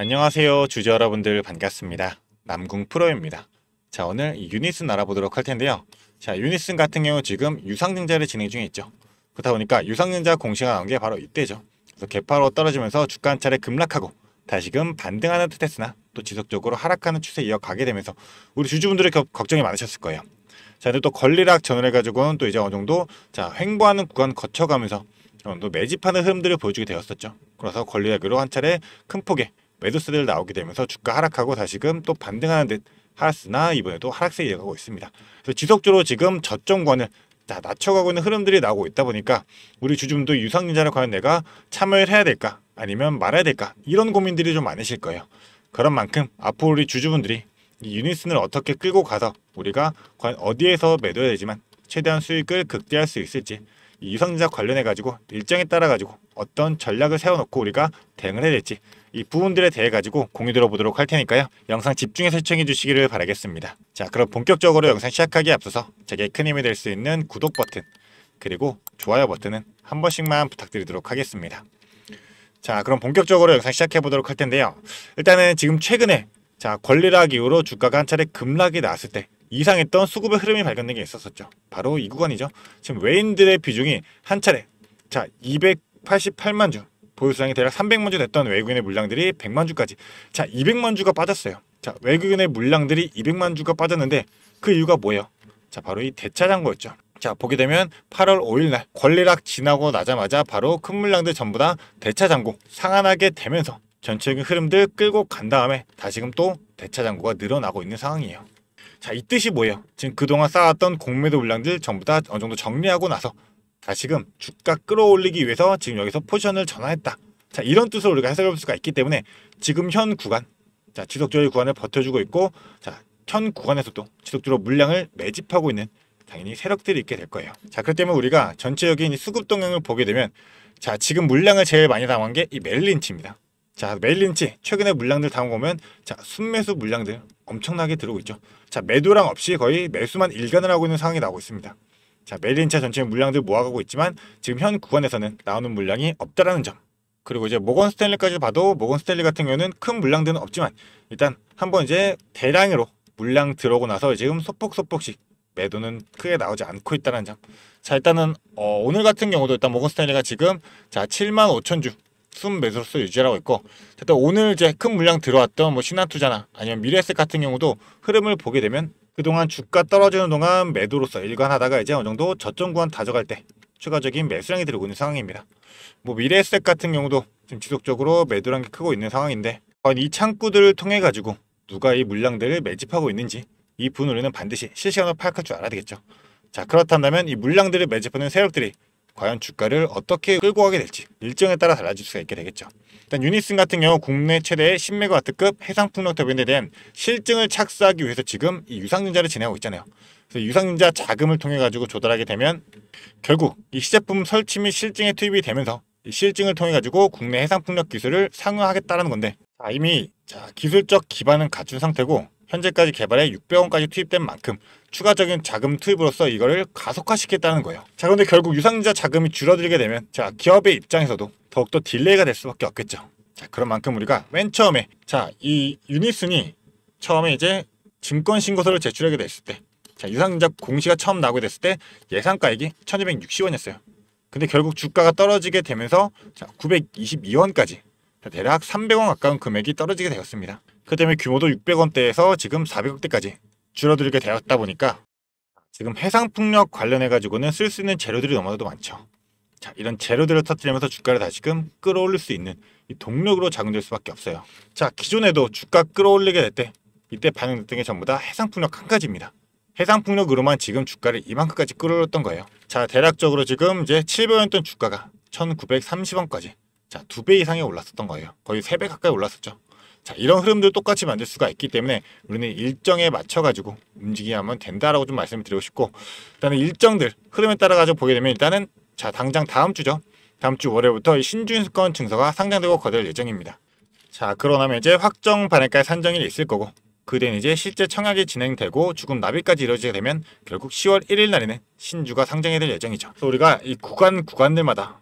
안녕하세요 주주 여러분들 반갑습니다. 남궁 프로입니다. 자, 오늘 유니슨 알아보도록 할 텐데요. 자, 유니슨 같은 경우 지금 유상증자를 진행 중에 있죠. 그렇다 보니까 유상증자 공시가 나온 게 바로 이때죠. 그래서 개파로 떨어지면서 주가 한 차례 급락하고 다시금 반등하는 듯했으나 또 지속적으로 하락하는 추세 이어가게 되면서 우리 주주분들의 걱정이 많으셨을 거예요. 자, 근데 또 권리락 전후를 해가지고는 또 이제 어느 정도 횡보하는 구간 거쳐가면서 또 매집하는 흐름들을 보여주게 되었었죠. 그래서 권리락으로 한 차례 큰 폭의 매도세들 나오게 되면서 주가 하락하고 다시금 또 반등하는 듯 하였으나 이번에도 하락세 이어가고 있습니다. 그래서 지속적으로 지금 저점권을 낮춰가고 있는 흐름들이 나오고 있다 보니까 우리 주주분도 유상증자를 과연 내가 참여를 해야 될까 아니면 말아야 될까 이런 고민들이 좀 많으실 거예요. 그런 만큼 앞으로 우리 주주분들이 이 유니슨을 어떻게 끌고 가서 우리가 과연 어디에서 매도해야 되지만 최대한 수익을 극대화할 수 있을지 이 유상증자 관련해 가지고 일정에 따라 가지고 어떤 전략을 세워놓고 우리가 대응을 해야 될지 이 부분들에 대해 가지고 공유 들어보도록 할 테니까요. 영상 집중해서 시청해 주시기를 바라겠습니다. 자, 그럼 본격적으로 영상 시작하기에 앞서서 제게 큰 힘이 될 수 있는 구독 버튼 그리고 좋아요 버튼은 한 번씩만 부탁드리도록 하겠습니다. 자, 그럼 본격적으로 영상 시작해 보도록 할 텐데요. 일단은 지금 최근에 권리락 이후로 주가가 한 차례 급락이 나왔을 때 이상했던 수급의 흐름이 발견된 게 있었었죠. 바로 이 구간이죠. 지금 외인들의 비중이 한 차례 288만 주 보유수량이 대략 300만 주 됐던 외국인의 물량들이 100만 주까지 200만 주가 빠졌어요. 자, 외국인의 물량들이 200만 주가 빠졌는데 그 이유가 뭐예요? 자, 바로 이 대차장고였죠. 자, 보게 되면 8월 5일 날 권리락 지나고 나자마자 바로 큰 물량들 전부 다 대차장고 상한하게 되면서 전체적인 흐름들 끌고 간 다음에 다시금 또 대차장고가 늘어나고 있는 상황이에요. 자, 이 뜻이 뭐예요? 지금 그동안 쌓았던 공매도 물량들 전부 다 어느 정도 정리하고 나서 다시금 주가 끌어올리기 위해서 지금 여기서 포지션을 전환했다. 자, 이런 뜻으로 우리가 해석해 볼 수가 있기 때문에 지금 현 구간, 지속적인 구간을 버텨주고 있고, 현 구간에서도 지속적으로 물량을 매집하고 있는 당연히 세력들이 있게 될 거예요. 자, 그렇기 때문에 우리가 전체적인 수급 동향을 보게 되면, 지금 물량을 제일 많이 담은 게 이 메릴린치입니다. 자, 메릴린치 최근에 물량들 담은 거면 순매수 물량들 엄청나게 들어오고 있죠. 매도량 없이 거의 매수만 일관을 하고 있는 상황이 나오고 있습니다. 자, 메릴린치 전체 물량들 모아가고 있지만 지금 현 구간에서는 나오는 물량이 없다라는 점. 그리고 이제 모건스탠리까지 봐도 모건스탠리 같은 경우는 큰 물량들은 없지만 일단 한번 이제 대량으로 물량 들어오고 나서 지금 소폭소폭씩 매도는 크게 나오지 않고 있다는 점. 자, 일단은 오늘 같은 경우도 일단 모건스탠리가 지금 7만 5천 주 순매수로서 유지하고 있고, 또 오늘 이제 큰 물량 들어왔던 신한투자나 아니면 미래에셋 같은 경우도 흐름을 보게 되면 그동안 주가 떨어지는 동안 매도로서 일관하다가 이제 어느 정도 저점 구간 다져갈 때 추가적인 매수량이 들어오고 있는 상황입니다. 미래에셋 같은 경우도 지금 지속적으로 매도량이 크고 있는 상황인데 과연 이 창구들을 통해 가지고 누가 이 물량들을 매집하고 있는지 이 부분을 우리는 반드시 실시간으로 파악할 줄 알아야 되겠죠. 자, 그렇다면 이 물량들을 매집하는 세력들이 과연 주가를 어떻게 끌고 가게 될지 일정에 따라 달라질 수가 있게 되겠죠. 일단 유니슨 같은 경우 국내 최대의 10메가와트급 해상풍력 터빈에 대한 실증을 착수하기 위해서 지금 이 유상증자를 진행하고 있잖아요. 그래서 유상증자 자금을 통해 가지고 조달하게 되면 결국 이 시제품 설치 및 실증에 투입이 되면서 이 실증을 통해 가지고 국내 해상풍력 기술을 상용하겠다는 건데 이미 기술적 기반은 갖춘 상태고 현재까지 개발에 600원까지 투입된 만큼 추가적인 자금 투입으로써 이거를 가속화시켰다는 거예요. 자, 그런데 결국 유상증자 자금이 줄어들게 되면 기업의 입장에서도 더욱더 딜레이가 될 수밖에 없겠죠. 자, 그런 만큼 우리가 맨 처음에 이 유니슨이 처음에 이제 증권 신고서를 제출하게 됐을 때 유상증자 공시가 처음 나오게 됐을 때 예상가액이 1260원이었어요. 근데 결국 주가가 떨어지게 되면서 922원까지 대략 300원 가까운 금액이 떨어지게 되었습니다. 그 때문에 규모도 600원대에서 지금 400억대까지 줄어들게 되었다 보니까 지금 해상풍력 관련해 가지고는 쓸 수 있는 재료들이 너무나도 많죠. 자, 이런 재료들을 터뜨리면서 주가를 다시금 끌어올릴 수 있는 이 동력으로 작용될 수밖에 없어요. 자, 기존에도 주가 끌어올리게 될 때 이때 반영됐던 게 전부 다 해상풍력 한 가지입니다. 해상풍력으로만 지금 주가를 이만큼까지 끌어올렸던 거예요. 자, 대략적으로 지금 이제 700원이었던 주가가 1930원까지 2배 이상이 올랐었던 거예요. 거의 3배 가까이 올랐었죠. 자, 이런 흐름들 똑같이 만들 수가 있기 때문에 우리는 일정에 맞춰가지고 움직여야만 된다라고 좀 말씀을 드리고 싶고, 일단은 일정들 흐름에 따라 가지고 보게 되면 일단은 당장 다음 주죠. 다음 주 월요일부터 이 신주인권 증서가 상장되고 거래될 예정입니다. 자, 그러고 나면 이제 확정 반액가의 산정일이 있을 거고, 그 뒤엔 이제 실제 청약이 진행되고 주금 납입까지 이루어지게 되면 결국 10월 1일 날에는 신주가 상장이 될 예정이죠. 그래서 우리가 이 구간들마다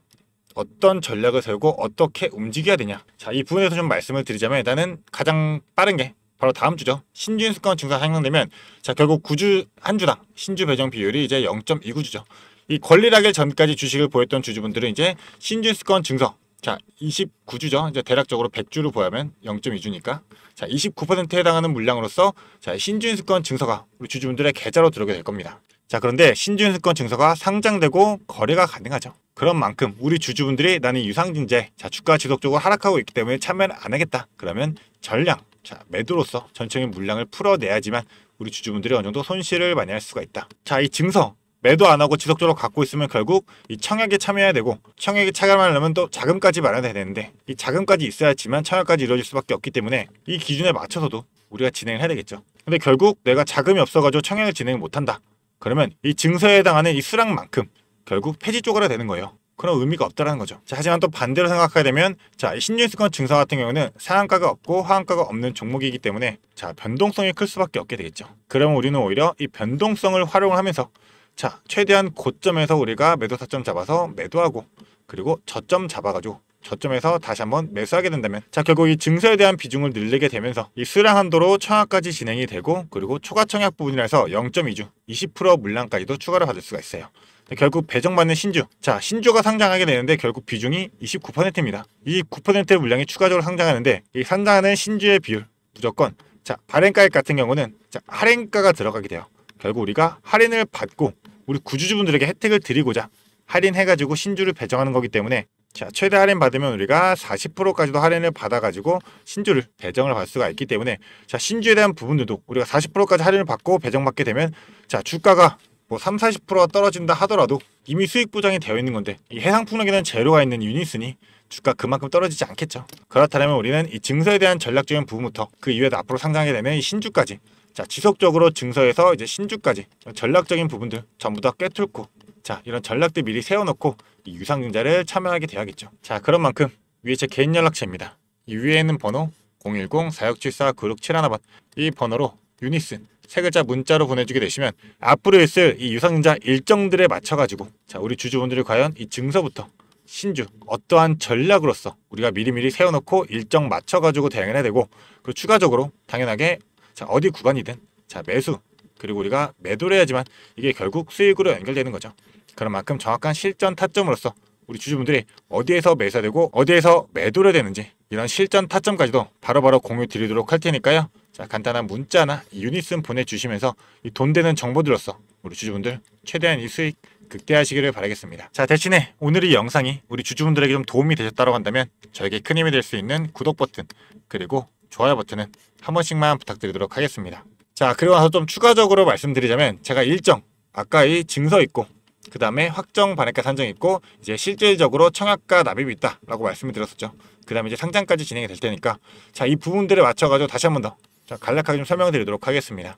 어떤 전략을 세우고 어떻게 움직여야 되냐. 자, 이 부분에서 좀 말씀을 드리자면 일단은 가장 빠른 게 바로 다음 주죠. 신주 인수권 증서가 상정되면 자, 결국 9주 한 주당 신주 배정 비율이 이제 0.29주죠. 이 권리락일 전까지 주식을 보였던 주주분들은 이제 신주 인수권 증서 자, 29주죠. 이제 대략적으로 100주로 보면 0.2주니까 자, 29%에 해당하는 물량으로서 자, 신주 인수권 증서가 우리 주주분들의 계좌로 들어오게 될 겁니다. 자, 그런데 신주 인수권 증서가 상장되고 거래가 가능하죠. 그런 만큼 우리 주주분들이 나는 유상증자에 자, 주가 지속적으로 하락하고 있기 때문에 참여를 안 하겠다. 그러면 전량 자, 매도로서 전체적인 물량을 풀어내야지만 우리 주주분들이 어느 정도 손실을 많이 할 수가 있다. 자, 이 증서 매도 안 하고 지속적으로 갖고 있으면 결국 이 청약에 참여해야 되고 청약에 참여하려면 또 자금까지 마련해야 되는데 이 자금까지 있어야지만 청약까지 이루어질 수밖에 없기 때문에 이 기준에 맞춰서도 우리가 진행을 해야 되겠죠. 근데 결국 내가 자금이 없어가지고 청약을 진행을 못한다. 그러면 이 증서에 해당하는 이 수량만큼 결국 폐지 쪼가려 되는 거예요. 그런 의미가 없다라는 거죠. 자, 하지만 또 반대로 생각하게 되면 자, 이 신주인수권 증서 같은 경우는 상한가가 없고 하한가가 없는 종목이기 때문에 자, 변동성이 클 수밖에 없게 되겠죠. 그러면 우리는 오히려 이 변동성을 활용을 하면서 자, 최대한 고점에서 우리가 매도 타점 잡아서 매도하고 그리고 저점 잡아가지고 저점에서 다시 한번 매수하게 된다면 자, 결국 이 증서에 대한 비중을 늘리게 되면서 이 수량 한도로 청약까지 진행이 되고 그리고 초과 청약 부분이라서 0.2주 20% 물량까지도 추가로 받을 수가 있어요. 결국 배정받는 신주 자, 신주가 상장하게 되는데 결국 비중이 29%입니다. 이 9%의 물량이 추가적으로 상장하는데 이 상장하는 신주의 비율 무조건 자, 발행가액 같은 경우는 자, 할인가가 들어가게 돼요. 결국 우리가 할인을 받고 우리 구주주분들에게 혜택을 드리고자 할인해가지고 신주를 배정하는 거기 때문에 자, 최대 할인 받으면 우리가 40%까지도 할인을 받아가지고 신주를 배정을 받을 수가 있기 때문에 자, 신주에 대한 부분들도 우리가 40%까지 할인을 받고 배정받게 되면 자, 주가가 뭐 30~40%가 떨어진다 하더라도 이미 수익 보장이 되어 있는 건데 이 해상풍력에는 재료가 있는 유닛이니 주가 그만큼 떨어지지 않겠죠. 그렇다면 우리는 이 증서에 대한 전략적인 부분부터 그 이후에 앞으로 상장하게 되는 이 신주까지 자, 지속적으로 증서에서 이제 신주까지 전략적인 부분들 전부 다 꿰뚫고 자, 이런 전략들 미리 세워놓고 이 유상증자를 참여하게 돼야겠죠. 자, 그런 만큼 위에 제 개인 연락처입니다. 이 위에 있는 번호 010-4674-9671번 이 번호로 유니슨 세 글자 문자로 보내주게 되시면 앞으로 있을 이 유상증자 일정들에 맞춰가지고 자, 우리 주주분들이 과연 이 증서부터 신주 어떠한 전략으로서 우리가 미리미리 세워놓고 일정 맞춰가지고 대응을 해야 되고 그리고 추가적으로 당연하게 자, 어디 구간이든 자, 매수 그리고 우리가 매도를 해야지만 이게 결국 수익으로 연결되는 거죠. 그런 만큼 정확한 실전 타점으로서 우리 주주분들이 어디에서 매수해야 되고 어디에서 매도를 해야 되는지 이런 실전 타점까지도 바로바로 공유 드리도록 할 테니까요. 자, 간단한 문자나 유니슨 보내주시면서 이 돈 되는 정보들로서 우리 주주분들 최대한 이 수익 극대화하시기를 바라겠습니다. 자, 대신에 오늘 이 영상이 우리 주주분들에게 좀 도움이 되셨다고 한다면 저에게 큰 힘이 될 수 있는 구독 버튼 그리고 좋아요 버튼은 한 번씩만 부탁드리도록 하겠습니다. 자, 그리고 나서 좀 추가적으로 말씀드리자면 제가 일정 아까 이 증서 있고 그 다음에 확정 반액가 산정 있고 이제 실질적으로 청약가 납입이 있다 라고 말씀을 드렸었죠. 그 다음에 이제 상장까지 진행이 될 테니까 자, 이 부분들에 맞춰가지고 다시 한 번 더 간략하게 좀 설명을 드리도록 하겠습니다.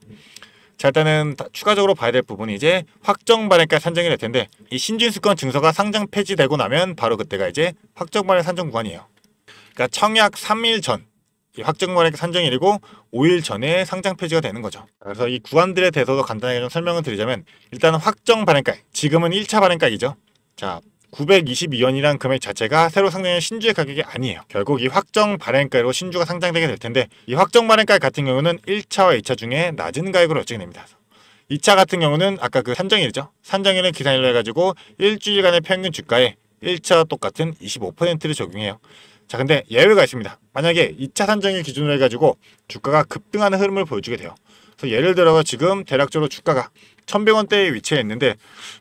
자, 일단은 추가적으로 봐야 될 부분이 이제 확정 발행가 산정이 될 텐데 이 신주인수권 증서가 상장 폐지되고 나면 바로 그때가 이제 확정 발행 산정 구간이에요. 그러니까 청약 3일 전 이 확정 발행가 산정일이고 5일 전에 상장 폐지가 되는 거죠. 그래서 이 구간들에 대해서도 간단하게 좀 설명을 드리자면 일단은 확정 발행가 지금은 1차 발행가이죠. 자, 922원이란 금액 자체가 새로 상장된 신주의 가격이 아니에요. 결국 이 확정 발행가로 신주가 상장되게 될 텐데 이 확정 발행가 같은 경우는 1차와 2차 중에 낮은 가격으로 결정이 됩니다. 2차 같은 경우는 아까 그 산정일이죠. 산정일은 기산일로 해가지고 일주일간의 평균 주가에 1차와 똑같은 25%를 적용해요. 자, 근데 예외가 있습니다. 만약에 2차 산정일 기준으로 해가지고 주가가 급등하는 흐름을 보여주게 돼요. 그래서 예를 들어 지금 대략적으로 주가가 1100원대에 위치해 있는데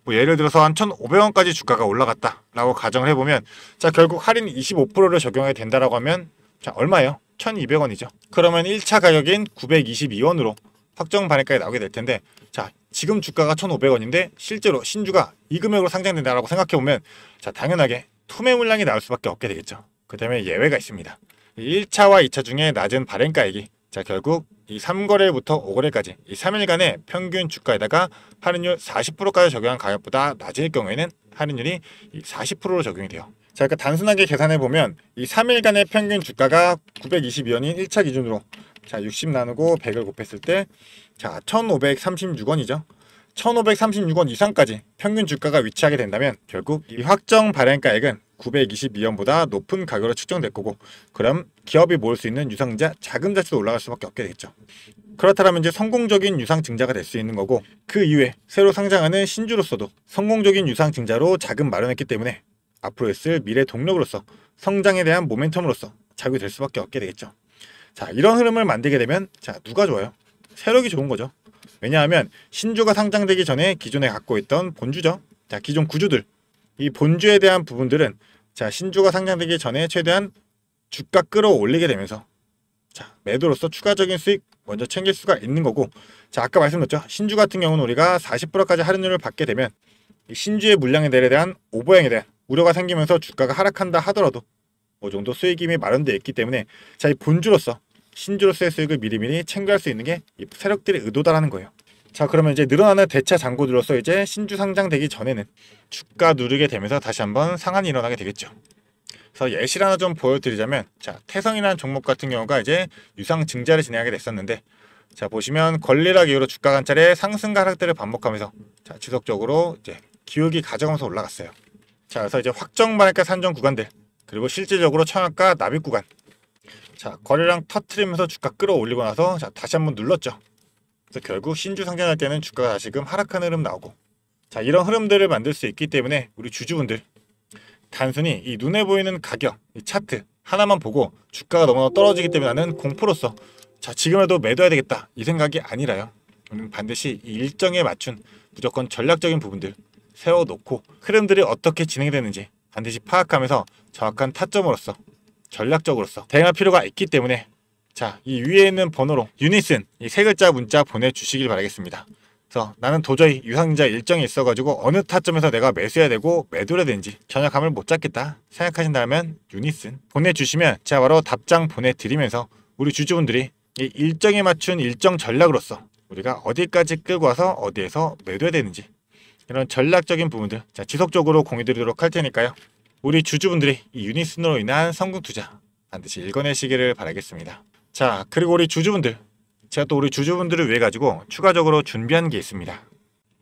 뭐 예를 들어서 한 1500원까지 주가가 올라갔다 라고 가정을 해보면 자, 결국 할인 25%를 적용하게 된다라고 하면 자, 얼마예요? 1200원이죠. 그러면 1차 가격인 922원으로 확정 발행가에 나오게 될 텐데 자, 지금 주가가 1500원인데 실제로 신주가 이 금액으로 상장된다라고 생각해보면 자, 당연하게 투매 물량이 나올 수밖에 없게 되겠죠. 그 다음에 예외가 있습니다. 1차와 2차 중에 낮은 발행가액이 자, 결국 이 3거래일부터 5거래일까지 이 3일간의 평균 주가에다가 할인율 40%까지 적용한 가격보다 낮을 경우에는 할인율이 40%로 적용이 돼요. 자, 그러니까 단순하게 계산해 보면 이 3일간의 평균 주가가 922원인 1차 기준으로 자, 60 나누고 100을 곱했을 때 자, 1536원이죠. 1536원 이상까지 평균 주가가 위치하게 된다면 결국 이 확정 발행가액은 922원보다 높은 가격으로 측정될 거고, 그럼 기업이 모을 수 있는 유상증자 자금 자체도 올라갈 수밖에 없게 되겠죠. 그렇다면 이제 성공적인 유상증자가 될 수 있는 거고, 그 이후에 새로 상장하는 신주로서도 성공적인 유상증자로 자금 마련했기 때문에 앞으로 있을 미래 동력으로서 성장에 대한 모멘텀으로서 작용이 될 수밖에 없게 되겠죠. 자, 이런 흐름을 만들게 되면 자, 누가 좋아요? 세력이 좋은 거죠. 왜냐하면 신주가 상장되기 전에 기존에 갖고 있던 본주죠. 자, 기존 구주들, 이 본주에 대한 부분들은 자, 신주가 상장되기 전에 최대한 주가 끌어올리게 되면서 자, 매도로서 추가적인 수익 먼저 챙길 수가 있는 거고, 자, 아까 말씀드렸죠. 신주 같은 경우는 우리가 40%까지 할인율을 받게 되면 이 신주의 물량에 대한 오버행에 대한 우려가 생기면서 주가가 하락한다 하더라도 어느 정도 수익이 마련되어 있기 때문에 자, 이 본주로서 신주로서의 수익을 미리미리 챙겨갈 수 있는 게 이 세력들의 의도다라는 거예요. 자, 그러면 이제 늘어나는 대차 잔고들로서 이제 신주 상장되기 전에는 주가 누르게 되면서 다시 한번 상한이 일어나게 되겠죠. 그래서 예시를 하나 좀 보여드리자면, 자, 태성이라는 종목 같은 경우가 이제 유상 증자를 진행하게 됐었는데, 자, 보시면 권리락 이후로 주가 관찰의 상승과 하락들을 반복하면서 자, 지속적으로 이제 기울기 가져가면서 올라갔어요. 자, 그래서 이제 확정 반액가 산정 구간들, 그리고 실질적으로 청약가 납입 구간, 자, 거래량 터트리면서 주가 끌어올리고 나서 자, 다시 한번 눌렀죠. 그래서 결국 신주 상장할 때는 주가가 다시금 하락하는 흐름 나오고, 자, 이런 흐름들을 만들 수 있기 때문에 우리 주주분들 단순히 이 눈에 보이는 가격, 이 차트 하나만 보고 주가가 너무나 떨어지기 때문에 나는 공포로서 자, 지금이라도 매도해야 되겠다 이 생각이 아니라요. 우리는 반드시 이 일정에 맞춘 무조건 전략적인 부분들 세워놓고 흐름들이 어떻게 진행되는지 반드시 파악하면서 정확한 타점으로서 전략적으로서 대응할 필요가 있기 때문에 자, 이 위에 있는 번호로 유니슨 이 세 글자 문자 보내주시길 바라겠습니다. 그래서 나는 도저히 유상증자 일정이 있어가지고 어느 타점에서 내가 매수해야 되고 매도해야 되는지 전혀 감을 못 잡겠다 생각하신다면 유니슨 보내주시면 제가 바로 답장 보내드리면서 우리 주주분들이 이 일정에 맞춘 일정 전략으로서 우리가 어디까지 끌고 와서 어디에서 매도해야 되는지 이런 전략적인 부분들 자, 지속적으로 공유드리도록 할 테니까요. 우리 주주분들이 이 유니슨으로 인한 성공 투자 반드시 읽어내시기를 바라겠습니다. 자, 그리고 우리 주주분들, 제가 또 우리 주주분들을 위해 가지고 추가적으로 준비한 게 있습니다.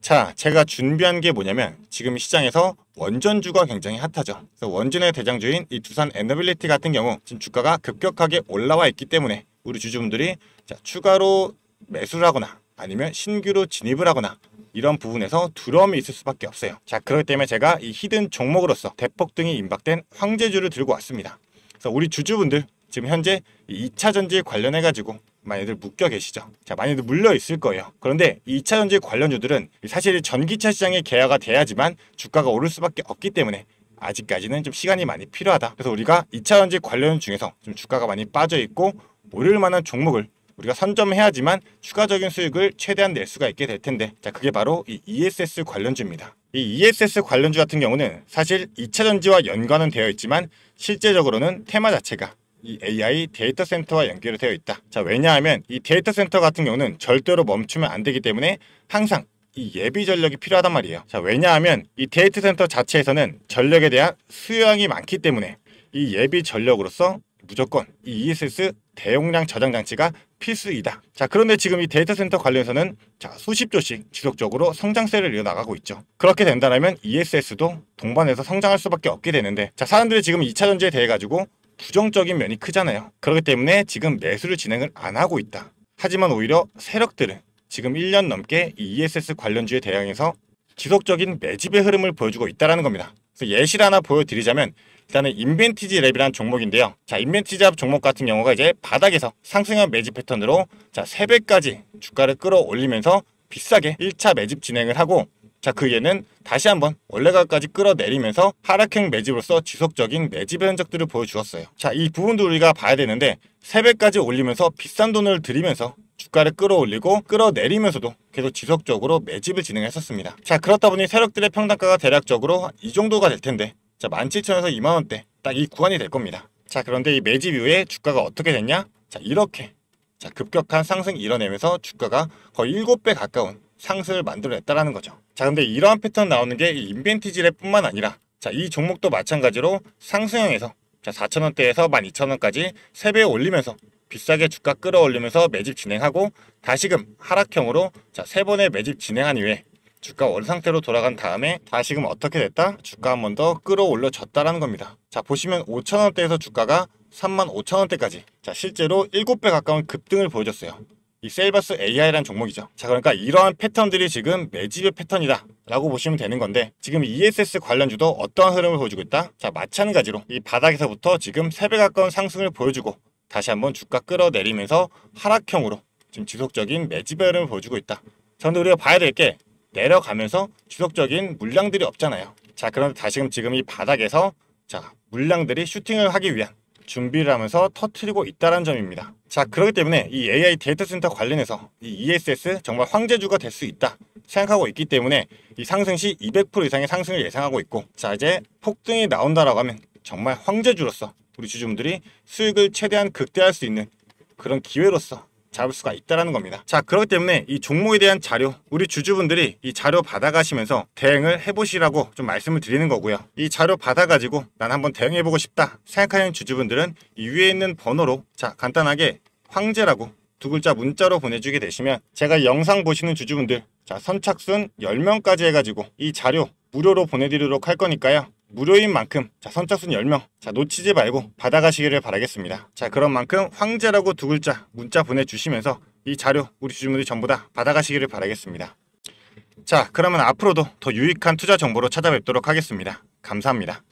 자, 제가 준비한 게 뭐냐면 지금 시장에서 원전주가 굉장히 핫하죠. 그래서 원전의 대장주인 이 두산 에너빌리티 같은 경우 지금 주가가 급격하게 올라와 있기 때문에 우리 주주분들이 자, 추가로 매수를 하거나 아니면 신규로 진입을 하거나 이런 부분에서 두려움이 있을 수밖에 없어요. 자, 그렇기 때문에 제가 이 히든 종목으로서 대폭등이 임박된 황제주를 들고 왔습니다. 그래서 우리 주주분들 지금 현재 2차 전지 관련해 가지고 많이들 묶여 계시죠. 자, 많이들 물려 있을 거예요. 그런데 2차 전지 관련주들은 사실 전기차 시장이 개화가 돼야지만 주가가 오를 수밖에 없기 때문에 아직까지는 좀 시간이 많이 필요하다. 그래서 우리가 2차 전지 관련 중에서 좀 주가가 많이 빠져 있고 오를 만한 종목을 우리가 선점해야지만 추가적인 수익을 최대한 낼 수가 있게 될 텐데, 자, 그게 바로 이 ESS 관련주입니다. 이 ESS 관련주 같은 경우는 사실 2차 전지와 연관은 되어 있지만 실제적으로는 테마 자체가 이 AI 데이터 센터와 연결이 되어 있다. 자, 왜냐하면 이 데이터 센터 같은 경우는 절대로 멈추면 안 되기 때문에 항상 이 예비 전력이 필요하단 말이에요. 자, 왜냐하면 이 데이터 센터 자체에서는 전력에 대한 수요량이 많기 때문에 이 예비 전력으로서 무조건 이 ESS 대용량 저장 장치가 필수이다. 자, 그런데 지금 이 데이터 센터 관련해서는 자, 수십 조씩 지속적으로 성장세를 이어나가고 있죠. 그렇게 된다면 ESS도 동반해서 성장할 수밖에 없게 되는데, 자, 사람들이 지금 2차 전지에 대해 가지고 부정적인 면이 크잖아요. 그렇기 때문에 지금 매수를 진행을 안 하고 있다. 하지만 오히려 세력들은 지금 1년 넘게 이 ESS 관련주에 대항해서 지속적인 매집의 흐름을 보여주고 있다는 겁니다. 그래서 예시를 하나 보여드리자면 일단은 인벤티지 랩이라는 종목인데요. 자, 인벤티지 랩 종목 같은 경우가 이제 바닥에서 상승형 매집 패턴으로 자, 3배까지 주가를 끌어올리면서 비싸게 1차 매집 진행을 하고, 자, 그 얘는 다시 한번 원래 가까지 끌어내리면서 하락형 매집으로서 지속적인 매집의 흔적들을 보여주었어요. 자, 이 부분도 우리가 봐야 되는데 3배까지 올리면서 비싼 돈을 들이면서 주가를 끌어올리고 끌어내리면서도 계속 지속적으로 매집을 진행했었습니다. 자, 그렇다 보니 세력들의 평단가가 대략적으로 이 정도가 될 텐데, 자, 17,000에서 20,000원대 딱 이 구간이 될 겁니다. 자, 그런데 이 매집 이후에 주가가 어떻게 됐냐? 자, 이렇게 자, 급격한 상승이 일어나면서 주가가 거의 7배 가까운 상승을 만들어냈다라는 거죠. 자, 근데 이러한 패턴 나오는 게 이 인벤티지랩 뿐만 아니라 자, 이 종목도 마찬가지로 상승형에서 자, 4,000원대에서 12,000원까지 3배 올리면서 비싸게 주가 끌어올리면서 매집 진행하고 다시금 하락형으로 자, 3번의 매집 진행한 이후에 주가 원 상태로 돌아간 다음에 다시금 어떻게 됐다? 주가 한 번 더 끌어올려졌다라는 겁니다. 자, 보시면 5,000원대에서 주가가 35,000원대까지 자, 실제로 7배 가까운 급등을 보여줬어요. 이 세일버스 AI라는 종목이죠. 자, 그러니까 이러한 패턴들이 지금 매집의 패턴이다 라고 보시면 되는 건데, 지금 ESS 관련주도 어떠한 흐름을 보여주고 있다? 자, 마찬가지로 이 바닥에서부터 지금 3배 가까운 상승을 보여주고 다시 한번 주가 끌어내리면서 하락형으로 지금 지속적인 매집의 흐름을 보여주고 있다. 자, 근데 우리가 봐야 될 게 내려가면서 지속적인 물량들이 없잖아요. 자, 그런데 다시금 지금 이 바닥에서 자, 물량들이 슈팅을 하기 위한 준비를 하면서 터트리고 있다는 점입니다. 자, 그렇기 때문에 이 AI 데이터 센터 관련해서 이 ESS 정말 황제주가 될 수 있다 생각하고 있기 때문에 이 상승 시 200% 이상의 상승을 예상하고 있고, 자, 이제 폭등이 나온다라고 하면 정말 황제주로서 우리 주주분들이 수익을 최대한 극대화할 수 있는 그런 기회로서 잡을 수가 있다는 겁니다. 자, 그렇기 때문에 이 종목에 대한 자료, 우리 주주분들이 이 자료 받아가시면서 대응을 해보시라고 좀 말씀을 드리는 거고요. 이 자료 받아가지고 난 한번 대응해보고 싶다 생각하는 주주분들은 이 위에 있는 번호로 자, 간단하게 황제라고 2글자 문자로 보내주게 되시면 제가 영상 보시는 주주분들 자, 선착순 10명까지 해가지고 이 자료 무료로 보내드리도록 할 거니까요. 무료인 만큼 자, 선착순 10명 자, 놓치지 말고 받아가시기를 바라겠습니다. 자, 그런 만큼 황제라고 2글자 문자 보내주시면서 이 자료 우리 주주분들이 전부 다 받아가시기를 바라겠습니다. 자, 그러면 앞으로도 더 유익한 투자 정보로 찾아뵙도록 하겠습니다. 감사합니다.